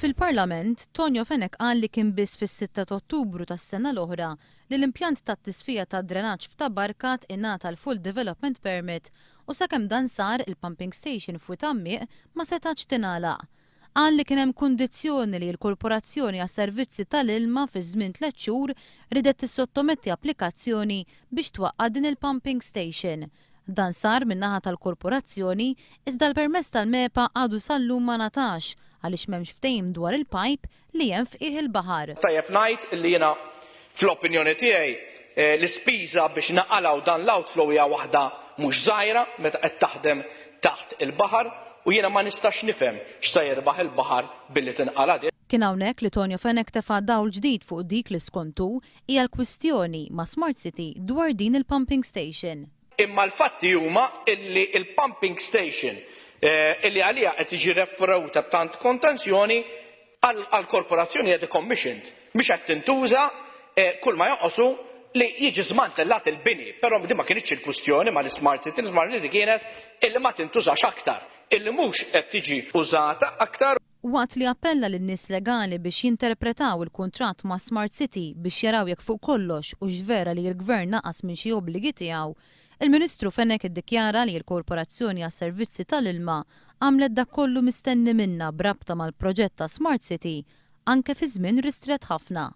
Fil-Parlament, Tonio Fenech qal li kien biss fis-6 ta' Ottubru tas-sena l-oħra li l-impjant tat-tisfija tad-drenaġġ f'Tabbarkat ingħata l-Full Development Permit u sakemm dan sar il-pumping station f'Witammiq ma setax tingħalaq. Qal li kien hemm kundizzjoni li l-Korporazzjoni għas-Servizzi tal-Ilma fi żmien 3 xhur ridet tissottometti applikazzjoni biex twaqqad din il-pumping station. Dan sar min-naħa tal-Korporazzjoni iżda l-permess tal-MEPA għadu sal-lum ma natax għaliex m'hemmx ftehim dwar il-pipe li hemm fqih il-baħar. Tajjeb ngħid li jiena fl-opinjoni tiegħi l-ispiża biex naqalgħu dan l-outflow hija waħda mhux żgħira meta qed taħdem taħt il-baħar u jiena ma nistax nifhem x'se jirbaħ il-baħar billi tinqala'. Kien hawnhekk li Tonio Fenech tefa' dawl ġdid fuq dik li skontu hija l-kwistjoni ma' Smart City dwar din il-pumping station. Imma l-fatti huma illi il-pumping station illi għalija qed jiġi referuta tant kontenzjoni għall-korporazzjoni qed decommissioned biex qed tintuża kull ma joqosu li jiġi żmantellat il-bini, però din ma kienitx il-kwistjoni mal-Smart City, l-Smart City kienet illi ma tintużax aktar, illi mhux qed tiġi użata aktar. Waqt li appella lin-nies legali biex jinterpretaw il-kuntratt ma' Smart City biex jaraw jekk fuq kollox u x'vera li l-Gvern naqas minn xi obbligi tiegħu, il-Ministru Fenech iddikjara li l-Korporazzjoni għas-Servizzi tal-Ilma għamlet dak kollu mistenni minnha brabta mal-proġett ta' Smart City anke fi żmien ristret ħafna.